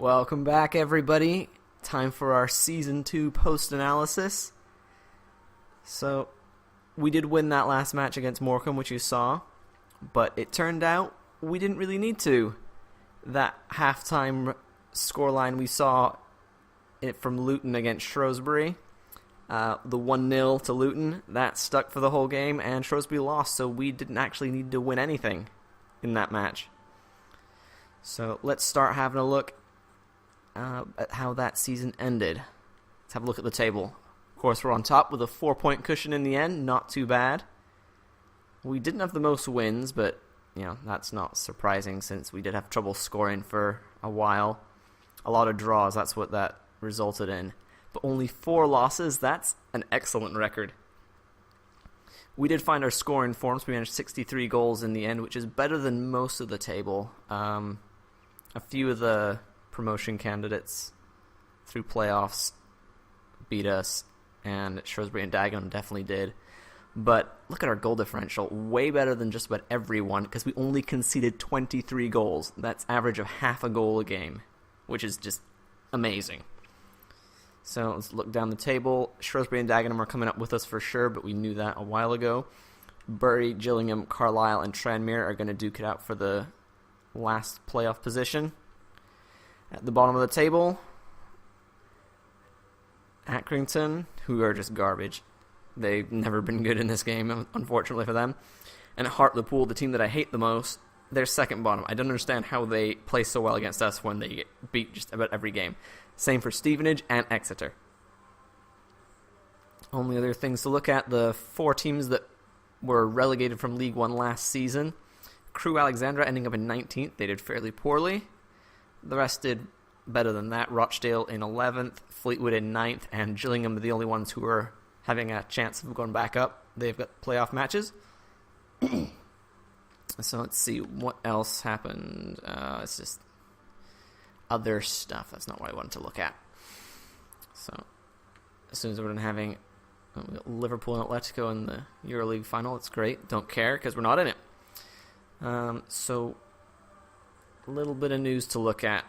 Welcome back, everybody. Time for our Season 2 post-analysis. So, we did win that last match against Morecambe, which you saw, but it turned out we didn't really need to. That halftime scoreline we saw from Luton against Shrewsbury, the 1-0 to Luton, that stuck for the whole game, and Shrewsbury lost, so we didn't actually need to win anything in that match. So, let's start having a look at how that season ended. Let's have a look at the table. Of course, we're on top with a 4-point cushion in the end. Not too bad. We didn't have the most wins, but that's not surprising since we did have trouble scoring for a while. A lot of draws, that's what that resulted in. But only 4 losses, that's an excellent record. We did find our scoring forms. We managed 63 goals in the end, which is better than most of the table. A few of the promotion candidates through playoffs beat us, and Shrewsbury and Dagenham definitely did. But look at our goal differential, way better than just about everyone, because we only conceded 23 goals. That's average of half a goal a game, which is just amazing. So let's look down the table. Shrewsbury and Dagenham are coming up with us for sure, but we knew that a while ago. Bury, Gillingham, Carlisle, and Tranmere are going to duke it out for the last playoff position. At the bottom of the table, Accrington, who are just garbage. They've never been good in this game, unfortunately for them. And Hartlepool, the team that I hate the most, they're second bottom. I don't understand how they play so well against us when they get beat just about every game. Same for Stevenage and Exeter. Only other things to look at, the 4 teams that were relegated from League One last season. Crewe Alexandra ending up in 19th. They did fairly poorly. The rest did better than that. Rochdale in 11th, Fleetwood in 9th, and Gillingham are the only ones who are having a chance of going back up. They've got playoff matches. So let's see what else happened. It's just other stuff. That's not what I wanted to look at. So as soon as we're done having we got Liverpool and Atletico in the EuroLeague final, it's great. Don't care because we're not in it. So a little bit of news to look at.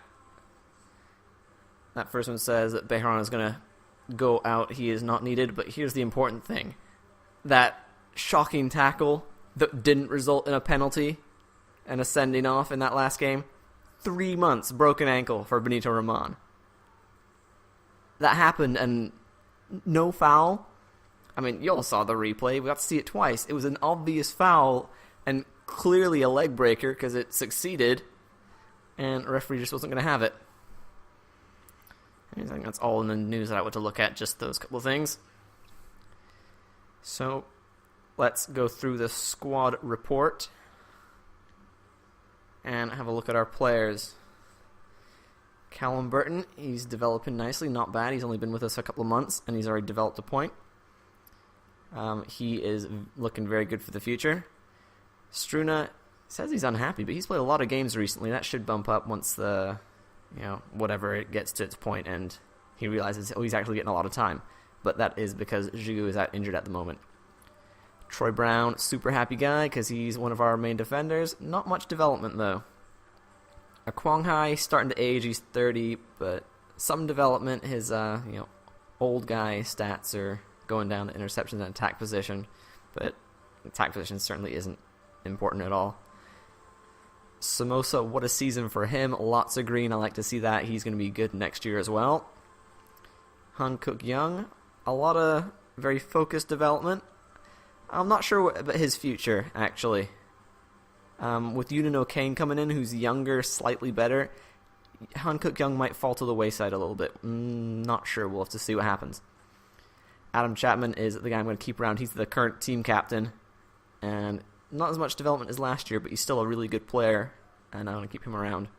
That first one says that Bejaran is going to go out. He is not needed, but here's the important thing. That shocking tackle that didn't result in a penalty and a sending off in that last game. 3 months, broken ankle for Benito Raman. That happened and no foul. I mean, you all saw the replay. We got to see it twice. It was an obvious foul and clearly a leg breaker because it succeeded. And the referee just wasn't going to have it. I think that's all in the news that I want to look at, just those couple of things. So, let's go through the squad report and have a look at our players. Callum Burton, he's developing nicely, not bad. He's only been with us a couple of months, and he's already developed a point. He is looking very good for the future. Struna says he's unhappy, but he's played a lot of games recently. That should bump up once the, whatever it gets to its point and he realizes, he's actually getting a lot of time. But that is because Giroud is out injured at the moment. Troy Brown, super happy guy because he's one of our main defenders. Not much development though. Akwonghai starting to age. He's 30, but some development. His old guy stats are going down to interceptions and attack position, but attack position certainly isn't important at all. Samosa, what a season for him. Lots of green. I like to see that. He's going to be good next year as well. Han Cook Young, a lot of very focused development. I'm not sure about his future, actually. With Yunan O'Kane coming in, who's younger, slightly better, Han Cook Young might fall to the wayside a little bit. Not sure. We'll have to see what happens. Adam Chapman is the guy I'm going to keep around. He's the current team captain. And not as much development as last year, but he's still a really good player, and I want to keep him around.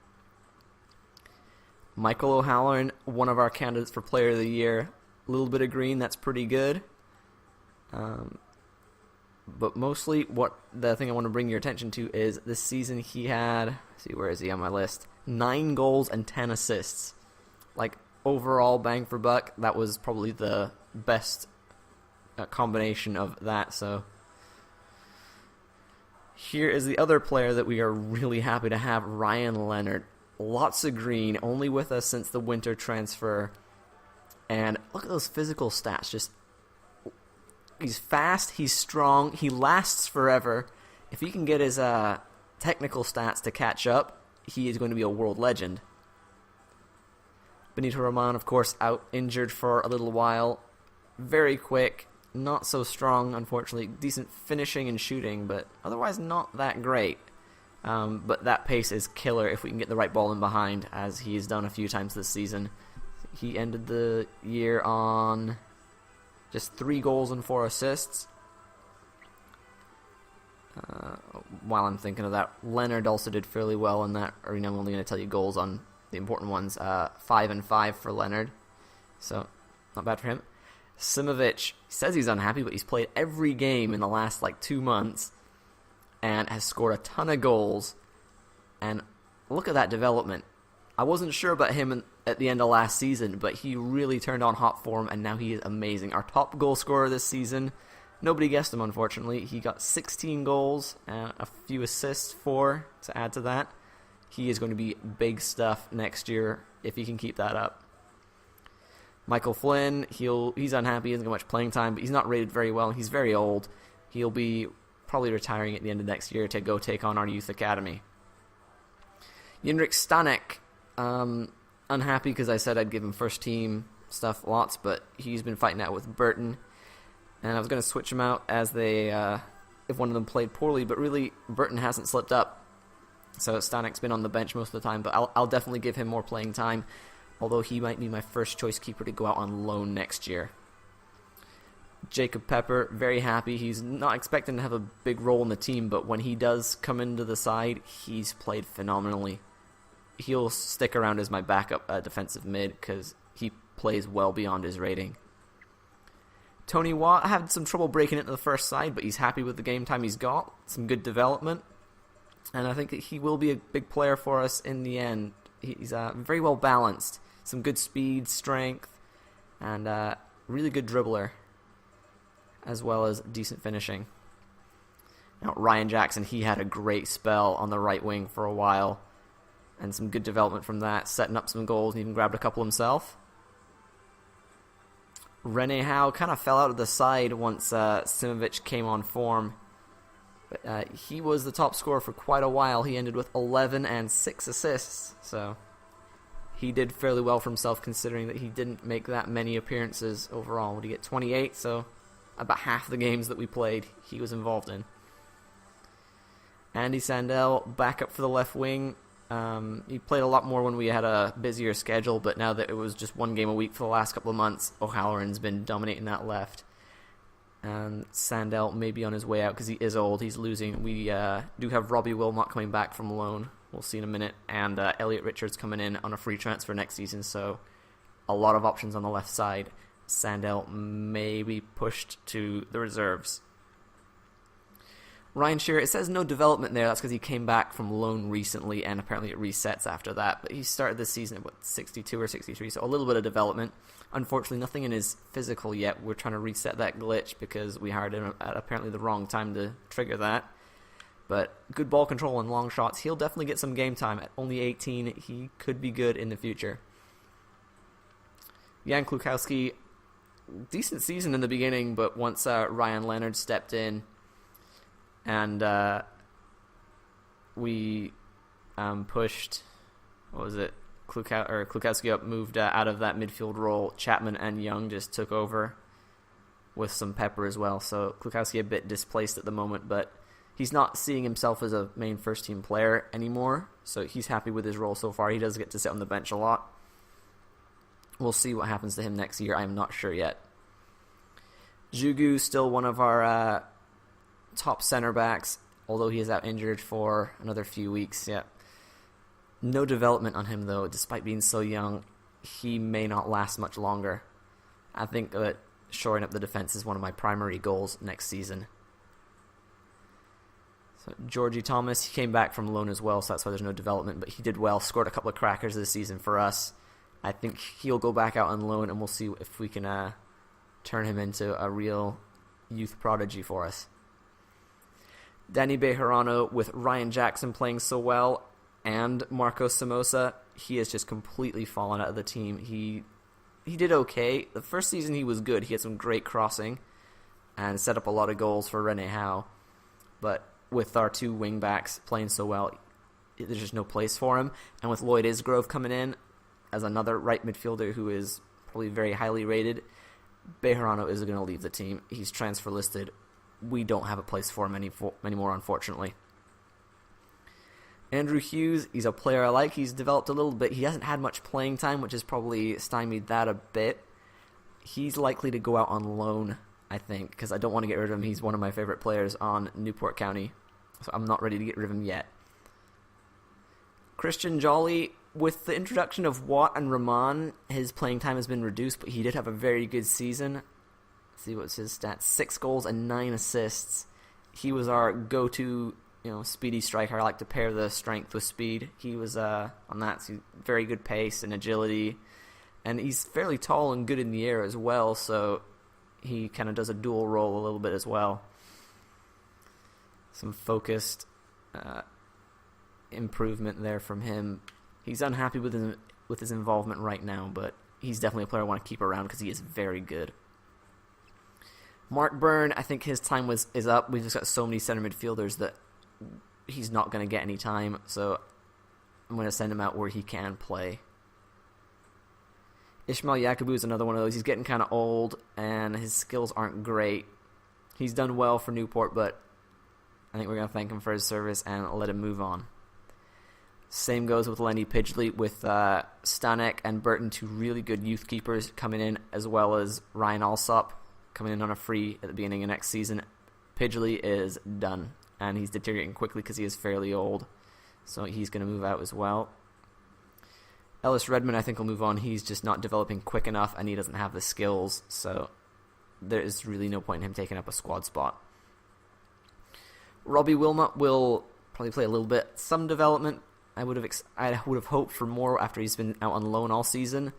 Michael O'Halloran, one of our candidates for Player of the Year. A little bit of green, that's pretty good. But mostly, the thing I want to bring your attention to is this season he had, let's see, where is he on my list? 9 goals and 10 assists. Like, overall bang for buck, that was probably the best combination of that, so here is the other player that we are really happy to have, Ryan Leonard. lots of green, only with us since the winter transfer. And look at those physical stats. Just he's fast, he's strong, he lasts forever. If he can get his technical stats to catch up, he is going to be a world legend. Benito Roman, of course, out injured for a little while. Very quick, not so strong, unfortunately. Decent finishing and shooting, but otherwise not that great. But that pace is killer if we can get the right ball in behind, as he's done a few times this season. He ended the year on just 3 goals and 4 assists. While I'm thinking of that, Leonard also did fairly well in that arena. I'm only going to tell you goals on the important ones. 5 and 5 for Leonard, so not bad for him. Simovic says he's unhappy, but he's played every game in the last 2 months and has scored a ton of goals. And look at that development. I wasn't sure about him at the end of last season, but he really turned on hot form, and now he is amazing. Our top goal scorer this season. Nobody guessed him, unfortunately. He got 16 goals and a few assists, 4 to add to that. He is going to be big stuff next year if he can keep that up. Michael Flynn, he's unhappy. He hasn't got much playing time, but he's not rated very well. He's very old. He'll be probably retiring at the end of next year to go take on our youth academy. Jindrik Stanek, unhappy because I said I'd give him first team stuff lots, but he's been fighting out with Burton. And I was going to switch him out as if one of them played poorly, but really Burton hasn't slipped up. So Stanek's been on the bench most of the time, but I'll definitely give him more playing time, although he might be my first choice keeper to go out on loan next year. Jacob Pepper, very happy. He's not expecting to have a big role in the team, but when he does come into the side, he's played phenomenally. He'll stick around as my backup defensive mid because he plays well beyond his rating. Tony Watt had some trouble breaking into the first side, but he's happy with the game time he's got. Some good development. And I think that he will be a big player for us in the end. He's very well balanced. Some good speed, strength, and really good dribbler, as well as decent finishing. Now, Ryan Jackson, he had a great spell on the right wing for a while, and some good development from that, setting up some goals and even grabbed a couple himself. Rene Howe kind of fell out of the side once Simovic came on form. But he was the top scorer for quite a while. He ended with 11 and 6 assists. So he did fairly well for himself considering that he didn't make that many appearances overall. Would he get 28? So about half the games that we played, he was involved in. Andy Sandell, back up for the left wing. He played a lot more when we had a busier schedule, but now that it was just 1 game a week for the last couple of months, O'Halloran's been dominating that left. And Sandell may be on his way out because he is old. He's losing. We do have Robbie Wilmot coming back from loan. We'll see in a minute. And Elliot Richards coming in on a free transfer next season, so a lot of options on the left side. Sandell may be pushed to the reserves. Ryan Shearer, it says no development there. That's because he came back from loan recently, and apparently it resets after that. But he started this season at, 62 or 63, so a little bit of development. Unfortunately, nothing in his physical yet. We're trying to reset that glitch because we hired him at apparently the wrong time to trigger that. But good ball control and long shots. He'll definitely get some game time. At only 18, he could be good in the future. Jan Klukowski, decent season in the beginning, but once Ryan Leonard stepped in, and we pushed, Klukowski up, moved out of that midfield role. Chapman and Young just took over with some pepper as well. So Klukowski a bit displaced at the moment, but he's not seeing himself as a main first-team player anymore, so he's happy with his role so far. He does get to sit on the bench a lot. We'll see what happens to him next year. I'm not sure yet. Jugu, still one of our top center backs, although he is out injured for another few weeks. Yeah, no development on him though. Despite being so young, he may not last much longer. I think that shoring up the defense is one of my primary goals next season. So Georgie Thomas, he came back from loan as well, so that's why there's no development, but he did well, scored a couple of crackers this season for us. I think he'll go back out on loan, and we'll see if we can turn him into a real youth prodigy for us. Danny Bejarano, with Ryan Jackson playing so well, and Marco Samosa, he has just completely fallen out of the team. He did okay. The first season he was good. He had some great crossing and set up a lot of goals for Rene Howe. But with our two wing-backs playing so well, there's just no place for him. And with Lloyd Isgrove coming in as another right midfielder who is probably very highly rated, Bejarano is going to leave the team. He's transfer listed. We don't have a place for him anymore, unfortunately. Andrew Hughes, he's a player I like. He's developed a little bit. He hasn't had much playing time, which has probably stymied that a bit. He's likely to go out on loan, I think, because I don't want to get rid of him. He's one of my favorite players on Newport County, so I'm not ready to get rid of him yet. Christian Jolly, with the introduction of Watt and Rahman, his playing time has been reduced, but he did have a very good season. Let's see what's his stats. 6 goals and 9 assists. He was our go-to speedy striker. I like to pair the strength with speed. He was on that. So very good pace and agility. And he's fairly tall and good in the air as well, so he kind of does a dual role a little bit as well. Some focused improvement there from him. He's unhappy with his involvement right now, but he's definitely a player I want to keep around because he is very good. Mark Byrne, I think his time is up. We've just got so many center midfielders that he's not going to get any time, so I'm going to send him out where he can play. Ishmael Yakubu is another one of those. He's getting kind of old, and his skills aren't great. He's done well for Newport, but I think we're going to thank him for his service and let him move on. Same goes with Lenny Pidgley, with Stanek and Burton, two really good youth keepers coming in, as well as Ryan Alsop coming in on a free at the beginning of next season. Pidgley is done, and he's deteriorating quickly because he is fairly old, so he's going to move out as well. Ellis Redmond, I think, will move on. He's just not developing quick enough, and he doesn't have the skills, so there is really no point in him taking up a squad spot. Robbie Wilmot will probably play a little bit, some development. I would have hoped for more after he's been out on loan all season,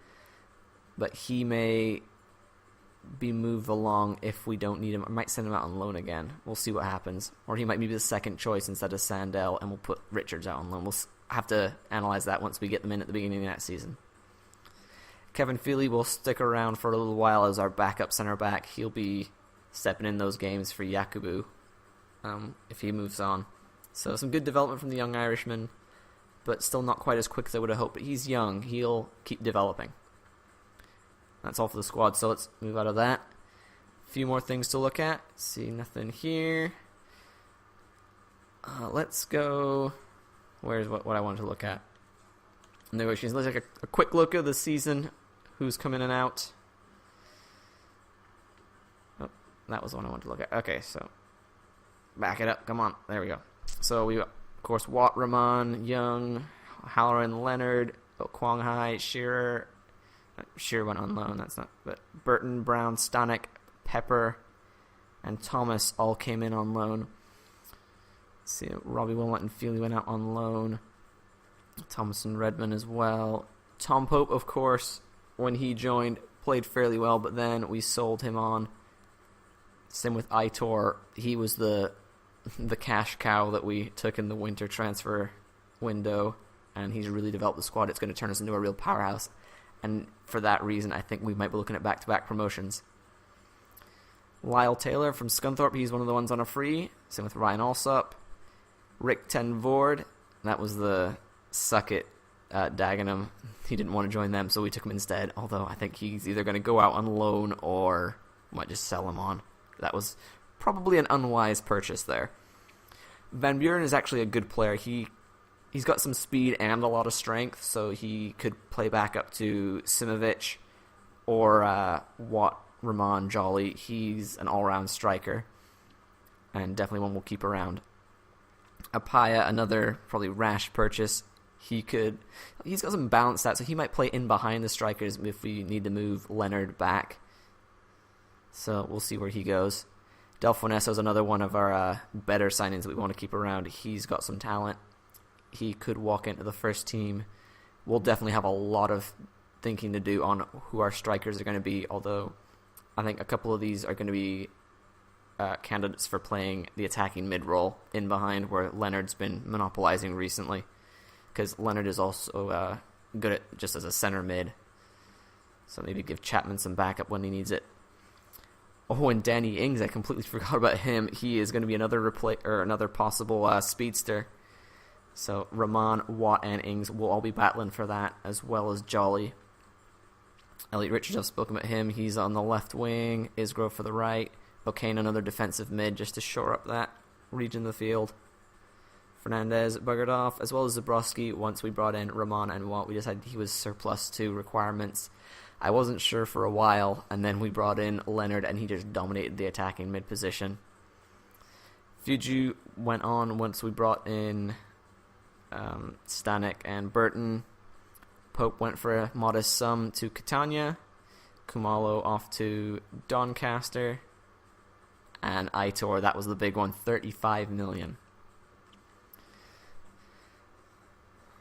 but he may be moved along if we don't need him. I might send him out on loan again. We'll see what happens. Or he might be the second choice instead of Sandell, and we'll put Richards out on loan. We'll have to analyze that once we get them in at the beginning of that season. Kevin Feely will stick around for a little while as our backup center back. He'll be stepping in those games for Yakubu if he moves on. So some good development from the young Irishman, but still not quite as quick as I would have hoped. But he's young. He'll keep developing. That's all for the squad, so let's move out of that. A few more things to look at. See, nothing here. Let's go... Where's what I wanted to look at? Negotiations. Let's take a quick look at the season. Who's coming in and out. Oh, that was the one I wanted to look at. Okay, so... Back it up. Come on. There we go. So we got, of course, Watt, Rahman, Young, Halloran, Leonard, Kwang Hai, Shearer... Shearer went on loan, that's not... But Burton, Brown, Stanek, Pepper, and Thomas all came in on loan. Let's see, Robbie Wilmot and Feely went out on loan. Thomas and Redmond as well. Tom Pope, of course, when he joined, played fairly well, but then we sold him on. Same with Aitor. He was the cash cow that we took in the winter transfer window, and he's really developed the squad. It's going to turn us into a real powerhouse. And for that reason, I think we might be looking at back-to-back promotions. Lyle Taylor from Scunthorpe, he's one of the ones on a free. Same with Ryan Alsop. Rick Ten Voord, that was the suck-it Dagenham. He didn't want to join them, so we took him instead. Although I think he's either going to go out on loan or might just sell him on. That was probably an unwise purchase there. Van Buren is actually a good player. He's got some speed and a lot of strength, so he could play back up to Simovic or Watt, Rahman, Jolly. He's an all-round striker, and definitely one we'll keep around. Apaya, another probably rash purchase. He's got some balance stats, so he might play in behind the strikers if we need to move Leonard back. So we'll see where he goes. Delfonesso is another one of our better signings that we want to keep around. He's got some talent. He could walk into the first team. We'll definitely have a lot of thinking to do on who our strikers are going to be, although I think a couple of these are going to be candidates for playing the attacking mid-role in behind, where Leonard's been monopolizing recently. because Leonard is also good at just as a center mid. So maybe give Chapman some backup when he needs it. Oh, and Danny Ings, I completely forgot about him. He is going to be another possible speedster. So Rahman, Watt, and Ings will all be battling for that, as well as Jolly. Elliot Richards, I've spoken about him. He's on the left wing. Isgrove for the right. O'Kane, another defensive mid, just to shore up that region of the field. Fernandez buggered off, as well as Zabrowski. Once we brought in Rahman and Watt, we decided he was surplus to requirements. I wasn't sure for a while, and then we brought in Leonard, and he just dominated the attacking mid position. Fuju went on once we brought in Stanek and Burton. Pope went for a modest sum to Catania. Kumalo off to Doncaster. And Aitor, that was the big one, 35 million.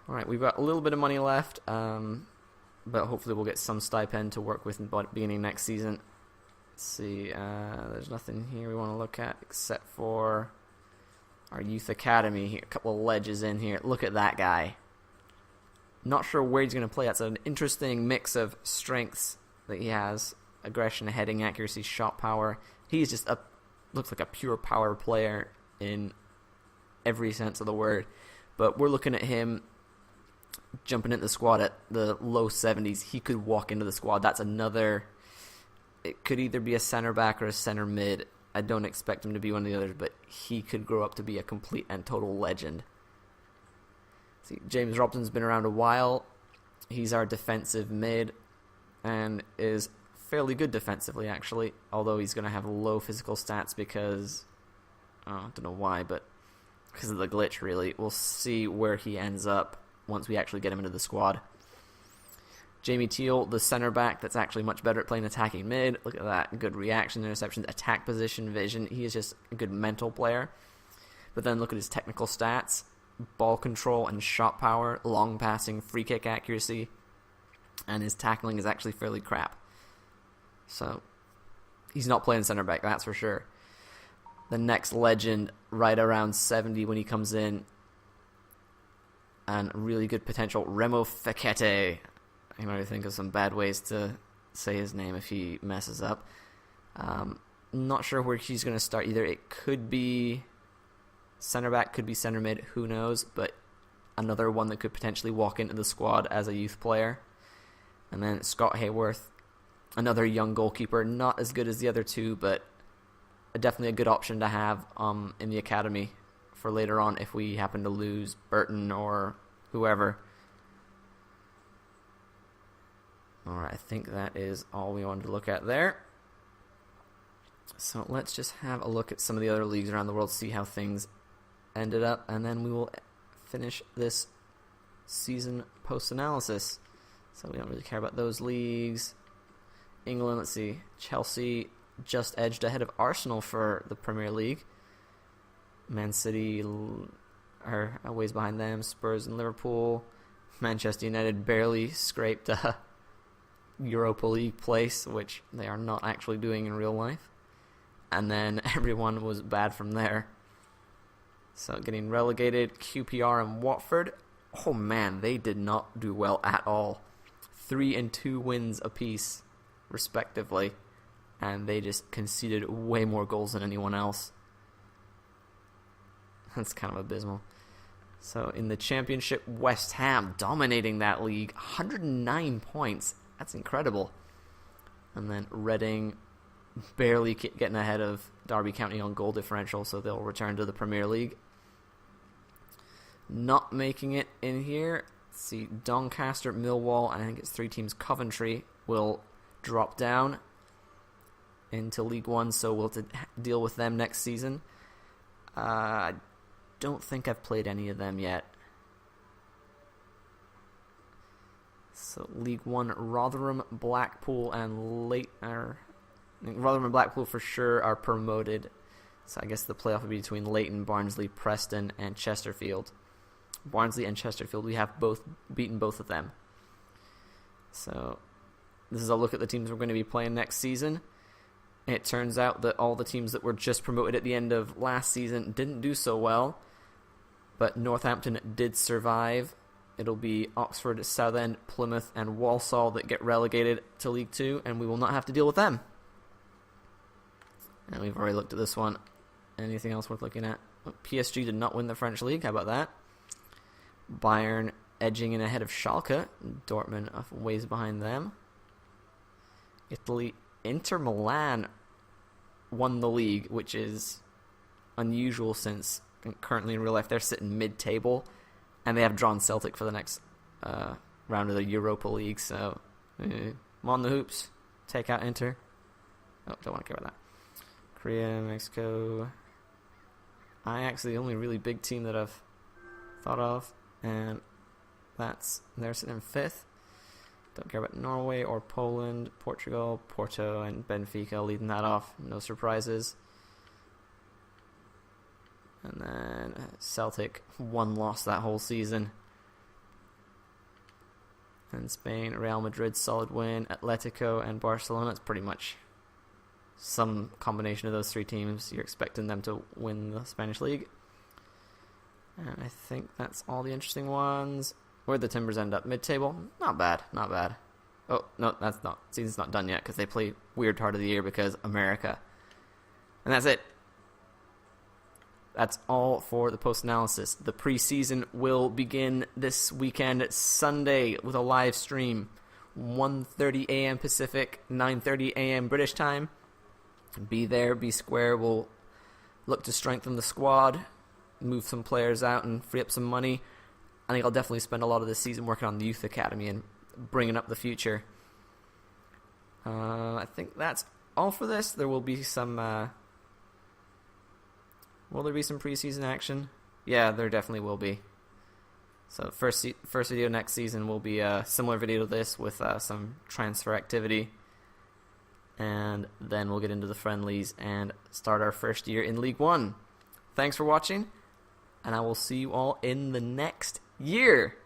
Alright, we've got a little bit of money left, but hopefully we'll get some stipend to work with in the beginning next season. Let's see, there's nothing here we want to look at except for our youth academy here. A couple of ledges in here. Look at that guy. Not sure where he's going to play. That's an interesting mix of strengths that he has. Aggression, heading accuracy, shot power. He's just looks like a pure power player in every sense of the word. But we're looking at him jumping into the squad at the low 70s. He could walk into the squad. That's another... It could either be a center back or a center mid. I don't expect him to be one of the others, but he could grow up to be a complete and total legend. See, James Robson's been around a while. He's our defensive mid and is fairly good defensively, actually, although he's going to have low physical stats because... I don't know why, but because of the glitch, really. We'll see where he ends up once we actually get him into the squad. Jamie Teal, the center back, that's actually much better at playing attacking mid. Look at that. Good reaction, interceptions, attack position, vision. He is just a good mental player. But then look at his technical stats. Ball control and shot power, long passing, free kick accuracy, and his tackling is actually fairly crap. So, he's not playing center back, that's for sure. The next legend, right around 70 when he comes in, and really good potential, Remo Fekete. I can already think of some bad ways to say his name if he messes up. Not sure where he's going to start either. It could be center back, could be center mid, who knows, but another one that could potentially walk into the squad as a youth player. And then Scott Hayworth, another young goalkeeper, not as good as the other two, but definitely a good option to have in the academy for later on if we happen to lose Burton or whoever. Alright, I think that is all we wanted to look at there. So let's just have a look at some of the other leagues around the world, see how things ended up, and then we will finish this season post-analysis. So we don't really care about those leagues. England, let's see. Chelsea just edged ahead of Arsenal for the Premier League. Man City are a ways behind them. Spurs and Liverpool. Manchester United barely scraped a Europa League place, which they are not actually doing in real life. And then everyone was bad from there. So getting relegated, QPR and Watford. Oh man, they did not do well at all. 3 and 2 wins apiece, respectively. And they just conceded way more goals than anyone else. That's kind of abysmal. So in the Championship, West Ham dominating that league. 109 points. That's incredible. And then Reading barely getting ahead of Derby County on goal differential, so they'll return to the Premier League. Not making it in here. Let's see, Doncaster, Millwall, and I think it's 3 teams. Coventry will drop down into League One, so we'll have to deal with them next season. I don't think I've played any of them yet. So League One, Rotherham, Blackpool, and Rotherham and Blackpool for sure are promoted. So I guess the playoff would be between Leighton, Barnsley, Preston, and Chesterfield. Barnsley and Chesterfield, we have beaten both of them. So this is a look at the teams we're going to be playing next season. It turns out that all the teams that were just promoted at the end of last season didn't do so well, but Northampton did survive it'll be Oxford, Southend, Plymouth, and Walsall that get relegated to League Two, and we will not have to deal with them. And we've already looked at this one. Anything else worth looking at? PSG did not win the French league. How about that? Bayern edging in ahead of Schalke. Dortmund a ways behind them. Italy, Inter Milan won the league, which is unusual since currently in real life they're sitting mid-table, and they have drawn Celtic for the next round of the Europa League. So, I'm on the hoops. Take out Inter. Oh, don't want to care about that. Korea, Mexico. Ajax, the only really big team that I've thought of, and they're sitting in 5th. Don't care about Norway or Poland, Portugal, Porto, and Benfica leading that off. No surprises. And then Celtic, 1 loss that whole season. And Spain, Real Madrid, solid win. Atletico and Barcelona, it's pretty much some combination of those 3 teams. You're expecting them to win the Spanish league. And I think that's all the interesting ones. Where'd the Timbers end up? Mid-table? Not bad, not bad. Oh, no, season's not done yet because they play weird part of the year because America. And that's it. That's all for the post-analysis. The preseason will begin this weekend, Sunday, with a live stream. 1:30 a.m. Pacific, 9:30 a.m. British time. Be there, be square. We'll look to strengthen the squad, move some players out, and free up some money. I think I'll definitely spend a lot of this season working on the youth academy and bringing up the future. I think that's all for this. There will be some... will there be some preseason action? Yeah, there definitely will be. So first video next season will be a similar video to this with some transfer activity. And then we'll get into the friendlies and start our first year in League One. Thanks for watching, and I will see you all in the next year.